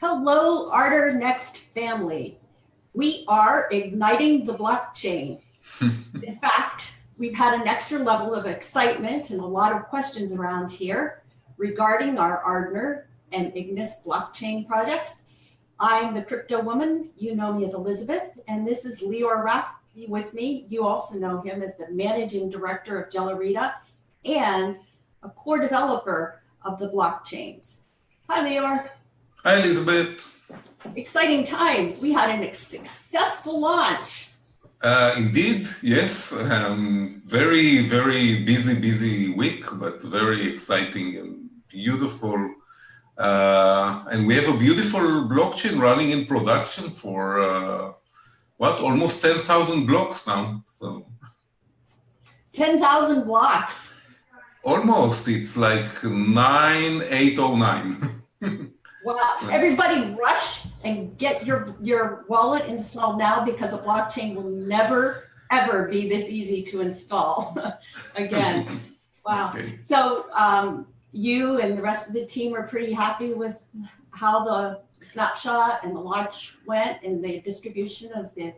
Hello, Ardor Next family. We are igniting the blockchain. In fact, we've had an extra level of excitement and a lot of questions around here regarding our Ardor and Ignis blockchain projects. I'm the crypto woman. You know me as Elizabeth, and this is Lior Yaffe with me. You also know him as the managing director of Jelurida and a core developer of the blockchains. Hi, Lior. Hi, Elizabeth. Exciting times. We had a successful launch. Indeed, yes. Very, very busy week, but very exciting and beautiful. And we have a beautiful blockchain running in production for, almost 10,000 blocks now. So 10,000 blocks. Almost. It's like 9809. Wow. Everybody rush and get your wallet installed now, because a blockchain will never, ever be this easy to install again. Wow. Okay. So you and the rest of the team are pretty happy with how the snapshot and the launch went and the distribution of the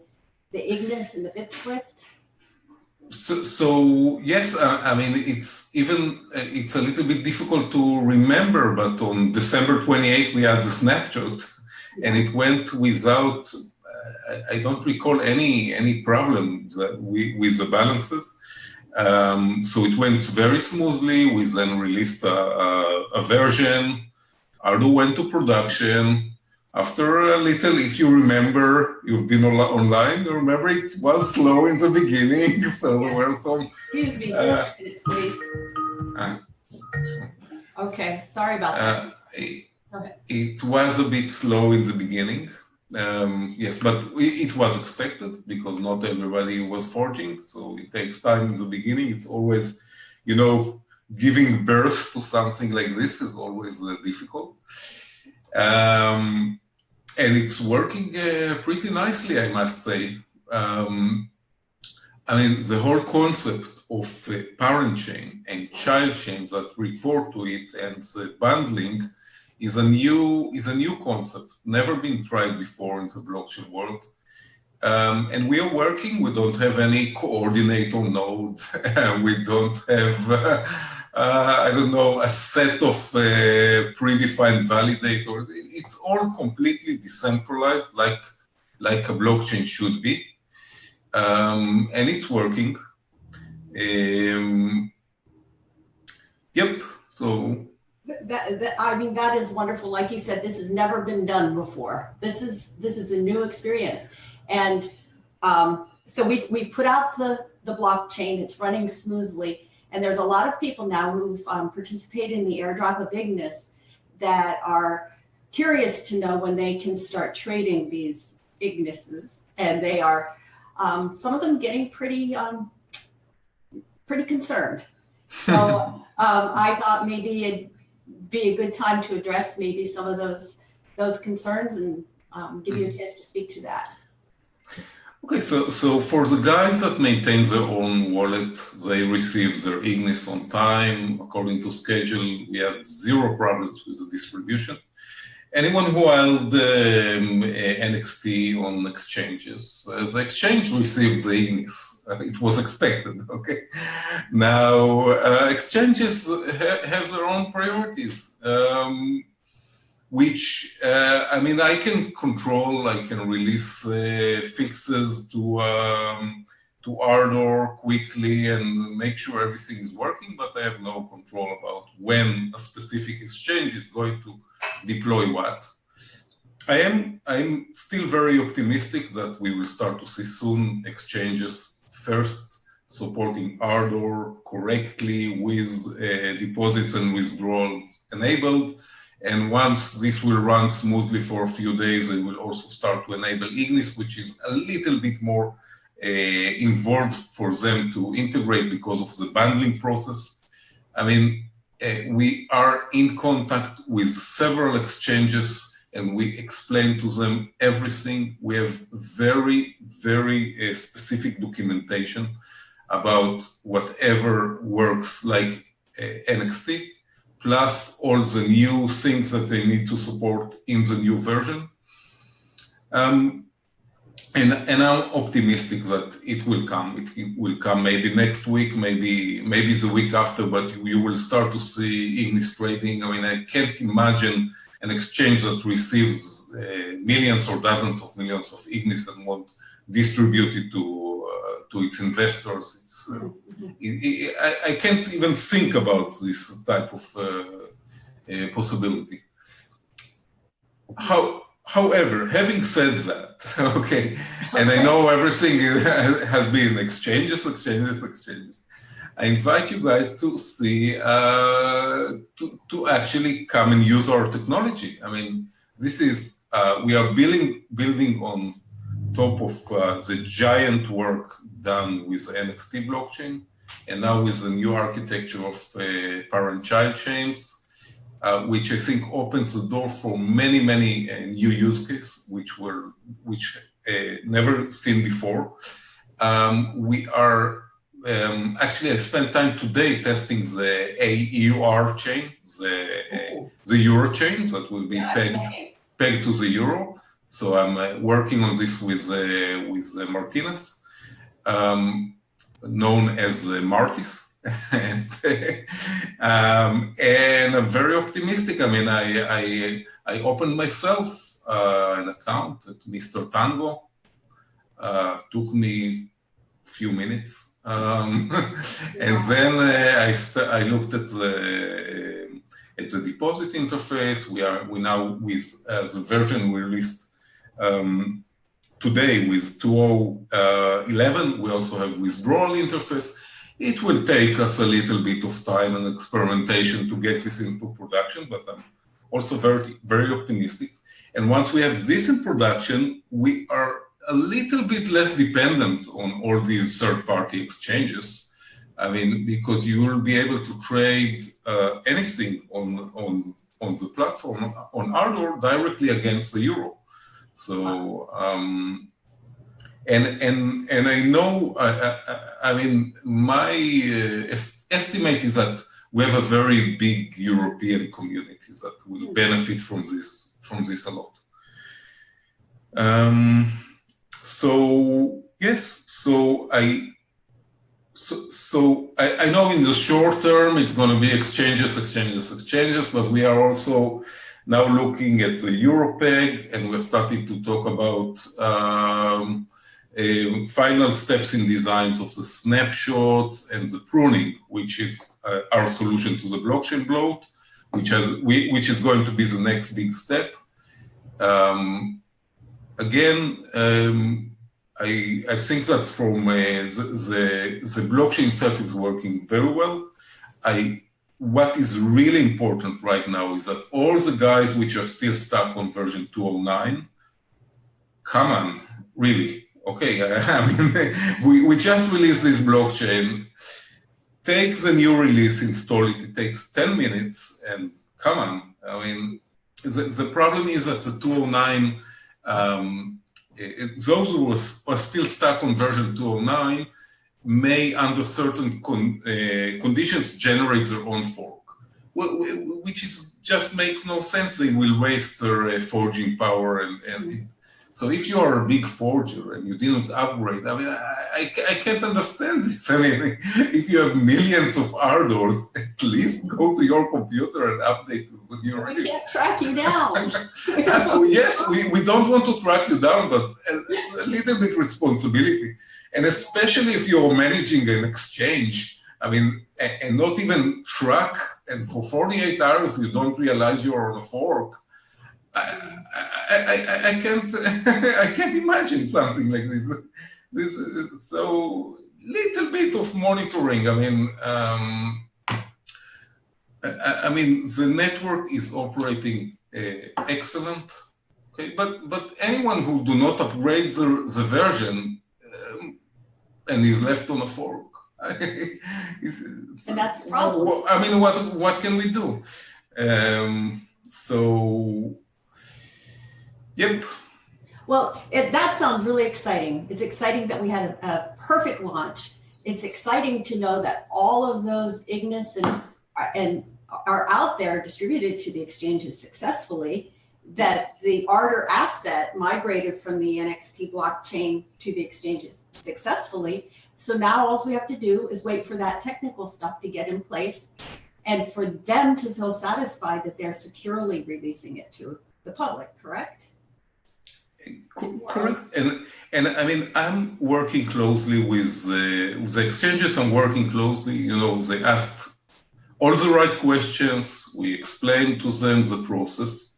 Ignis and the BitSwift? So yes, I mean, it's a little bit difficult to remember, but on December 28th, we had the snapshot and it went without, I don't recall any problems with the balances. So it went very smoothly. We then released a version. Ardor went to production. After a little, if you remember, you've been online, you remember it was slow in the beginning, so there were some... Excuse me, just a minute, please. Okay, sorry about that. It was a bit slow in the beginning, yes, but it was expected because not everybody was forging, so it takes time in the beginning. It's always, giving birth to something like this is always difficult. And it's working pretty nicely, I must say. I mean, the whole concept of parent chain and child chains that report to it and the bundling is a new concept, never been tried before in the blockchain world. And we are working. We don't have any coordinator node. We don't have I don't know, a set of predefined validators. It's all completely decentralized, like a blockchain should be, and it's working. Yep. So I mean, that is wonderful. Like you said, this has never been done before. This is a new experience, and so we've put out the blockchain. It's running smoothly. And there's a lot of people now who've participated in the airdrop of Ignis that are curious to know when they can start trading these Ignises. And they are, some of them getting pretty concerned. So I thought maybe it'd be a good time to address maybe some of those concerns and give you a chance to speak to that. Okay, so for the guys that maintain their own wallet, they receive their Ignis on time, according to schedule. We had zero problems with the distribution. Anyone who held NXT on exchanges, the exchange received the Ignis. It was expected, okay? Now, exchanges have their own priorities. Which, I mean, I can control, I can release fixes to Ardor quickly and make sure everything is working, but I have no control about when a specific exchange is going to deploy what. I'm still very optimistic that we will start to see soon exchanges first supporting Ardor correctly with deposits and withdrawals enabled. And once this will run smoothly for a few days, we will also start to enable Ignis, which is a little bit more involved for them to integrate because of the bundling process. I mean, we are in contact with several exchanges and we explain to them everything. We have very, very specific documentation about whatever works, like NXT. plus all the new things that they need to support in the new version. And I'm optimistic that it will come. It will come maybe next week, maybe the week after, but you will start to see Ignis trading. I mean, I can't imagine an exchange that receives millions or dozens of millions of Ignis and won't distribute it to its investors. I can't even think about this type of possibility. However, having said that, okay, and I know everything has been exchanges. I invite you guys to see, to actually come and use our technology. I mean, this is, we are building on top of the giant work done with NXT blockchain, and now with the new architecture of parent-child chains, which I think opens the door for many new use cases, which never seen before. We are actually, I spent time today testing the AEUR chain, the euro chain that will be pegged to the euro. So I'm working on this with Martinez, known as Martis. And I'm very optimistic. I mean, I opened myself an account at Mr. Tango. Took me a few minutes, and then I looked at the deposit interface. We now with the version we released today with 2.0.11. We also have withdrawal interface. It will take us a little bit of time and experimentation to get this into production, but I'm also very optimistic. And once we have this in production, we are a little bit less dependent on all these third-party exchanges. I mean, because you will be able to trade anything on the platform, on Ardor, directly against the euro. So, and I know, I mean, my estimate is that we have a very big European community that will benefit from this a lot. So yes, so I know in the short term it's going to be exchanges, but we are also now looking at the EuroPeg, and we're starting to talk about final steps in designs of the snapshots and the pruning, which is our solution to the blockchain bloat, which is going to be the next big step. Again, I think that from the blockchain itself is working very well. What is really important right now is that all the guys which are still stuck on version 2.09, come on, really, okay, I mean, we just released this blockchain, take the new release, install it, it takes 10 minutes, and come on, I mean, the problem is that the 2.09, those who are still stuck on version 2.09 may, under certain conditions, generate their own fork, which just makes no sense. They will waste their forging power. And so if you are a big forger and you didn't upgrade, I mean, I can't understand this. I mean, if you have millions of Ardors, at least go to your computer and update the new release. We can't track you down. Yes, we don't want to track you down, but a little bit responsibility. And especially if you're managing an exchange, I mean, and not even track, and for 48 hours you don't realize you're on a fork. I can't imagine something like this. So little bit of monitoring. I mean, the network is operating excellent. Okay, but anyone who do not upgrade the version and is left on a fork, and that's the problem. I mean, what can we do? So, yep. Well, that sounds really exciting. It's exciting that we had a perfect launch. It's exciting to know that all of those Ignis and are out there distributed to the exchanges successfully, that the Ardor asset migrated from the NXT blockchain to the exchanges successfully. So now all we have to do is wait for that technical stuff to get in place and for them to feel satisfied that they're securely releasing it to the public, correct? Correct. And I mean, I'm working closely with the exchanges. I'm working closely, you know, they asked all the right questions. We explained to them the process.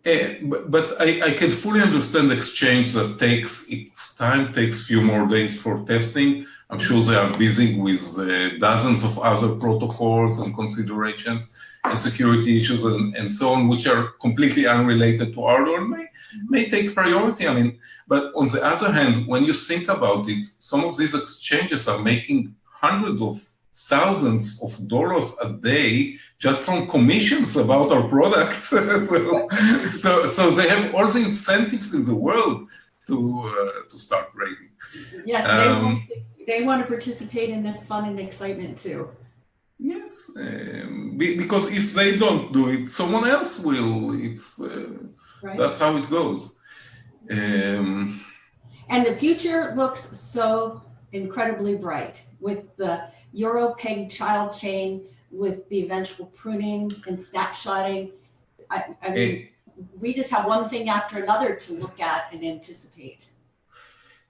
But I can fully understand the exchange that takes its time, takes a few more days for testing. I'm sure they are busy with dozens of other protocols and considerations and security issues and so on, which are completely unrelated to Ardor and may take priority. I mean, but on the other hand, when you think about it, some of these exchanges are making hundreds of thousands of dollars a day just from commissions about our products. so they have all the incentives in the world to start trading. Yes, they want to participate in this fun and excitement too. Yes, because if they don't do it, someone else will. Right. That's how it goes. And the future looks so incredibly bright with the EuroPeg child chain, with the eventual pruning and snapshotting. I mean, we just have one thing after another to look at and anticipate.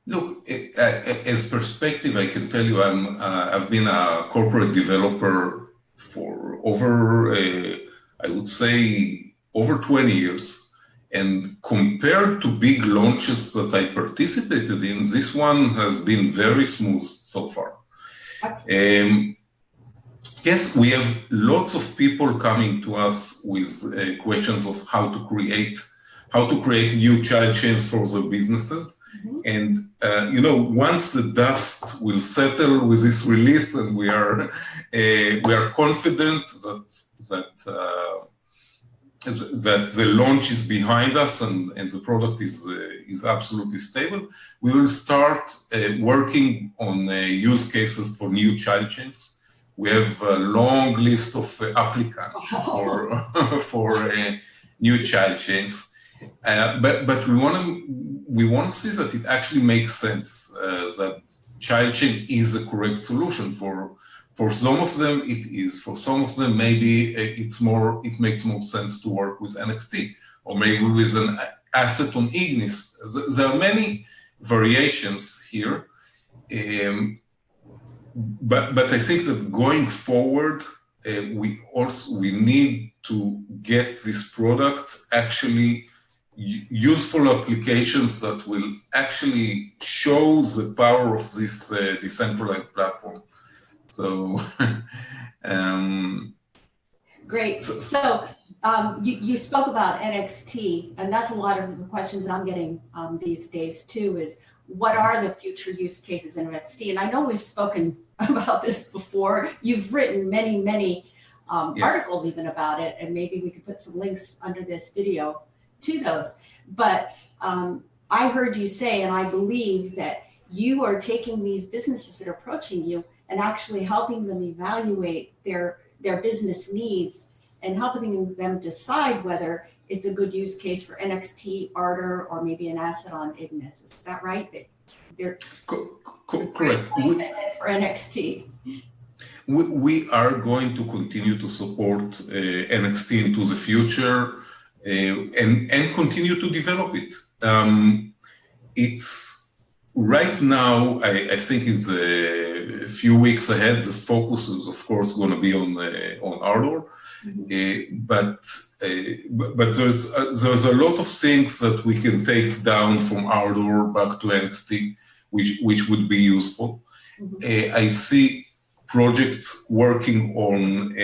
Look, as perspective, I can tell you I've been a corporate developer for over, I would say, over 20 years. And compared to big launches that I participated in, this one has been very smooth so far. Yes, we have lots of people coming to us with questions of how to create new child chains for their businesses. Mm-hmm. And you know, once the dust will settle with this release, and we are confident that the launch is behind us and the product is absolutely stable, we will start working on use cases for new child chains. We have a long list of applicants for new child chains, but we want to see that it actually makes sense, that child chain is the correct solution. For some of them it is, for some of them maybe it makes more sense to work with NXT or maybe with an asset on Ignis. There are many variations here. But I think that going forward, we need to get this product actually useful applications that will actually show the power of this decentralized platform. So, great. So you spoke about NXT, and that's a lot of the questions that I'm getting these days too, is what are the future use cases in NXT? And I know we've spoken about this before. You've written many yes. Articles even about it, and maybe we could put some links under this video to those. But I heard you say, and I believe that you are taking these businesses that are approaching you and actually helping them evaluate their business needs and helping them decide whether it's a good use case for NXT Ardor or maybe an asset on Ignis. Is that right? They're correct. For NXT. We are going to continue to support NXT into the future and continue to develop it. It's right now, I think it's a few weeks ahead, the focus is of course going to be on Ardor. Mm-hmm. But there's a lot of things that we can take down from Ardor back to NXT, which would be useful. Mm-hmm. I see projects working on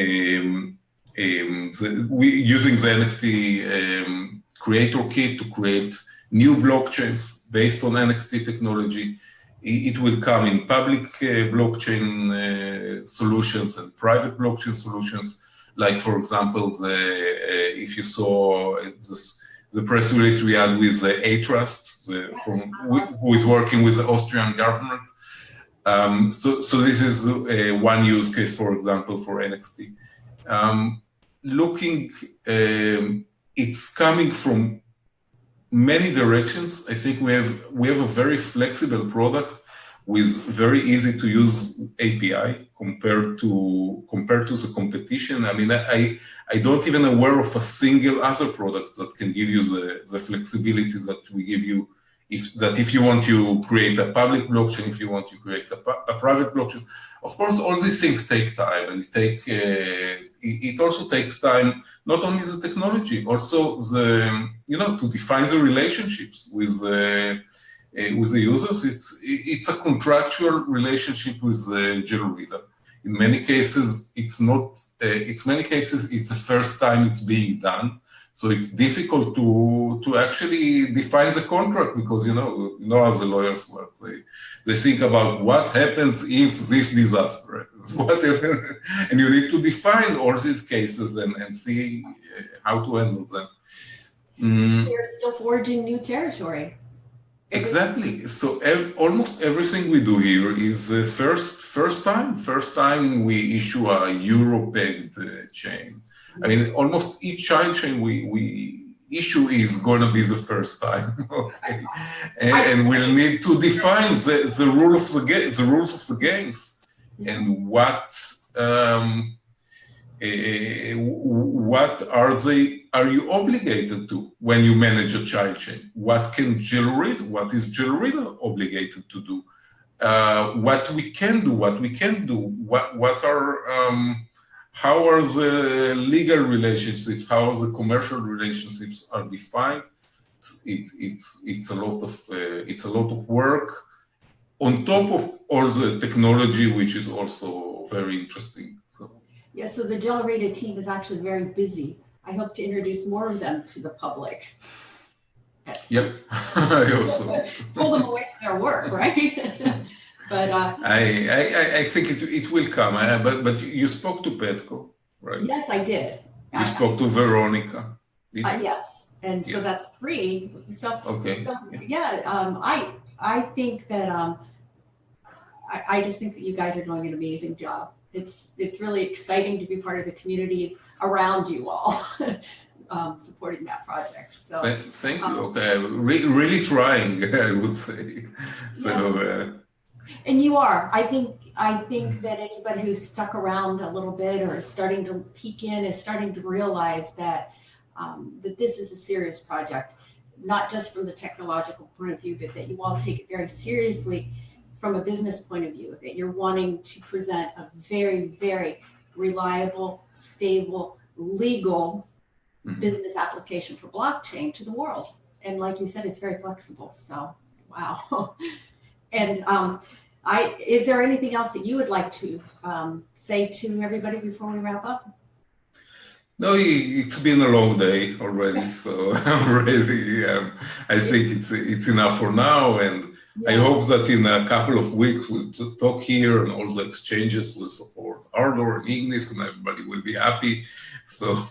using the NXT creator kit to create new blockchains based on NXT technology. It will come in public blockchain solutions and private blockchain solutions. Like, for example, if you saw the press release we had with the A-Trust, who is working with the Austrian government. So this is one use case, for example, for NXT. looking, it's coming from many directions. I think we have a very flexible product with very easy to use API compared to the competition. I mean, I don't even aware of a single other product that can give you the flexibility that we give you. If you want to create a public blockchain, if you want to create a private blockchain, of course, all these things take time, and it also takes time, not only the technology, also to define the relationships with the users. It's a contractual relationship with Jelurida. In many cases, it's not. It's many cases it's the first time it's being done. So it's difficult to actually define the contract, because you know how the lawyers work. They think about what happens if this disaster, whatever, and you need to define all these cases and see how to handle them. You're still forging new territory. Exactly. So almost everything we do here is first time we issue a euro-pegged chain. I mean, almost each chain we issue is going to be the first time, okay? And we'll need to define the rules of the games, and what are you obligated to when you manage a child chain? What is Jelurida obligated to do? What we can do, how are the legal relationships, how the commercial relationships are defined. It's a lot of work on top of all the technology, which is also very interesting. Yeah, so the Jelurida team is actually very busy. I hope to introduce more of them to the public. Yep, I also pull them away from their work, right? But I think it will come. But you spoke to Petko, right? Yes, I did. You spoke to Veronica. Yes, and so that's 3. So okay. So, yeah, I think that I just think that you guys are doing an amazing job. It's really exciting to be part of the community around you all, supporting that project. So thank you. Okay, really trying, I would say. So. Yeah. And you are. I think that anybody who's stuck around a little bit or is starting to peek in is starting to realize that that this is a serious project, not just from the technological point of view, but that you all take it very seriously from a business point of view, that you're wanting to present a very, very reliable, stable, legal business application for blockchain to the world. And like you said, it's very flexible. So, wow. And is there anything else that you would like to say to everybody before we wrap up? No, it's been a long day already, so I'm ready. I think it's enough for now, and I hope that in a couple of weeks we'll talk here, and all the exchanges will support Ardor and Ignis, and everybody will be happy. So.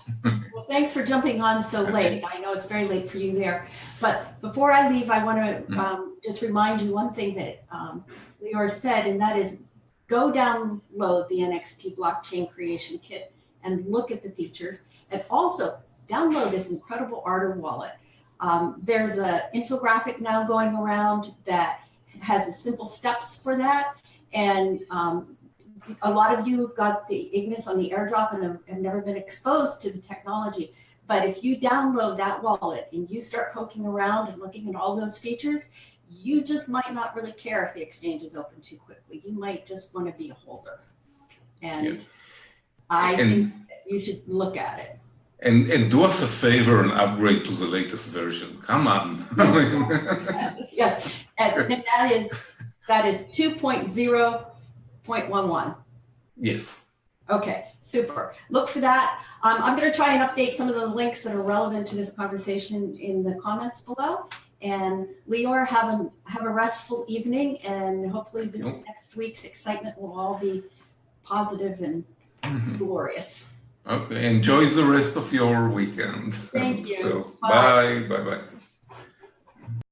Well, thanks for jumping on so late. I know it's very late for you there, but before I leave, I want to just remind you one thing that Lior said, and that is go download the NXT blockchain creation kit and look at the features, and also download this incredible Ardor wallet. There's an infographic now going around that has the simple steps for that, and a lot of you have got the Ignis on the airdrop and have never been exposed to the technology. But if you download that wallet and you start poking around and looking at all those features, you just might not really care if the exchange is open too quickly. You might just want to be a holder. And I think that you should look at it. And do us a favor and upgrade to the latest version. Come on. Yes. And that is 2.0.11. Yes. Okay, super. Look for that. I'm going to try and update some of those links that are relevant to this conversation in the comments below. And Lior, have a restful evening, and hopefully this next week's excitement will all be positive and glorious. Okay, enjoy the rest of your weekend. Thank you. So, bye. Bye.